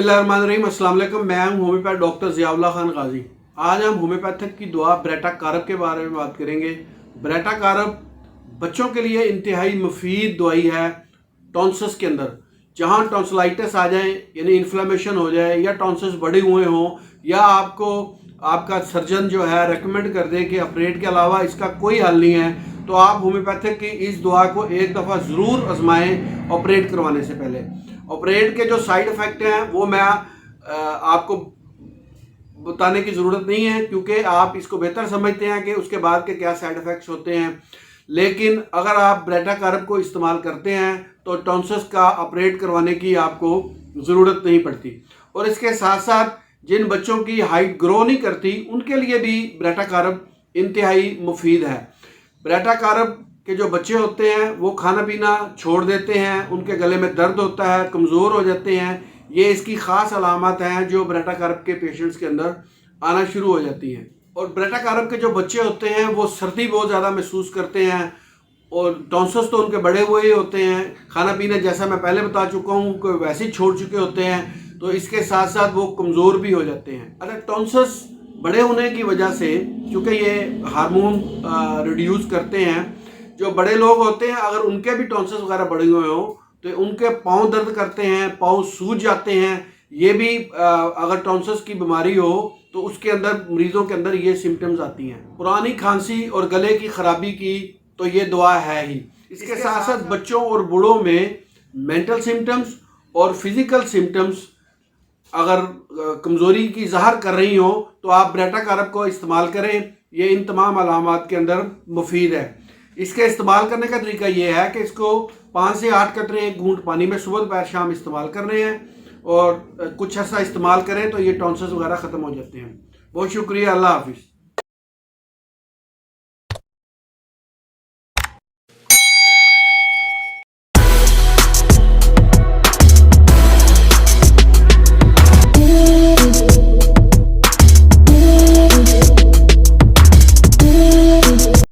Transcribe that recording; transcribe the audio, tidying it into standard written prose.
बिस्मिल्लाहिर्रहमानिर्रहीम। अस्सलाम वालेकुम। मैं हूं होम्योपैथ डॉक्टर ज़ियाउल्लाह खान गाजी। आज हम होम्योपैथिक की दवा ब्रेटा कारब के बारे में बात करेंगे। ब्रेटा कारब बच्चों के लिए इंतहाई मुफीद दवाई है। टॉन्सिस के अंदर जहां टॉन्सिलाइटिस आ जाए यानी इन्फ्लेमेशन हो जाए या टॉन्सिस बड़े हुए हों या आपको आपका सर्जन जो है रेकमेंड कर दे कि ऑपरेट के अलावा इसका कोई हल नहीं है, तो आप होम्योपैथिक की इस दवा को एक दफ़ा ज़रूर आजमाएं ऑपरेट करवाने से पहले। ऑपरेट के जो साइड इफ़ेक्ट हैं वो मैं आपको बताने की ज़रूरत नहीं है, क्योंकि आप इसको बेहतर समझते हैं कि उसके बाद के क्या साइड इफ़ेक्ट्स होते हैं। लेकिन अगर आप ब्रेटा कारब को इस्तेमाल करते हैं तो टॉन्सिस का ऑपरेट करवाने की आपको ज़रूरत नहीं पड़ती। और इसके साथ साथ जिन बच्चों की हाइट ग्रो नहीं करती उनके लिए भी ब्रेटा कारब इंतहाई मुफीद है। ब्रेटा कारब के जो बच्चे होते हैं वो खाना पीना छोड़ देते हैं, उनके गले में दर्द होता है, कमज़ोर हो जाते हैं, ये इसकी ख़ास अलामत हैं जो ब्रेटा कारब के पेशेंट्स के अंदर आना शुरू हो जाती हैं। और ब्रेटा कारब के जो बच्चे होते हैं वो सर्दी बहुत ज़्यादा महसूस करते हैं और टॉन्सिस तो उनके बड़े हुए ही होते हैं। खाना पीना जैसा मैं पहले बता चुका हूँ कि वैसे ही छोड़ चुके होते हैं, तो इसके साथ साथ वो कमज़ोर भी हो जाते हैं। अगर टॉन्सिस बड़े होने की वजह से, चूँकि ये हार्मोन रिड्यूस करते हैं, जो बड़े लोग होते हैं अगर उनके भी टॉन्सिस वगैरह बड़े हुए हों तो उनके पाँव दर्द करते हैं, पाँव सूज जाते हैं। ये भी अगर टॉन्सिस की बीमारी हो तो उसके अंदर मरीजों के अंदर ये सिम्टम्स आती हैं। पुरानी खांसी और गले की खराबी की तो ये दवा है ही। इसके साथ साथ बच्चों और बूढ़ों में मेंटल सिम्टम्स और फिजिकल सिम्टम्स अगर कमज़ोरी की ज़ाहिर कर रही हो तो आप ब्रेटा कारब को इस्तेमाल करें। ये इन तमाम अलामात के अंदर मुफीद है। इसके इस्तेमाल करने का तरीका ये है कि इसको 5 से 8 कतरे एक घूंट पानी में सुबह दोपहर शाम इस्तेमाल करने हैं और कुछ ऐसा इस्तेमाल करें तो ये टॉन्सिस वगैरह ख़त्म हो जाते हैं। बहुत शुक्रिया। अल्लाह हाफिज़।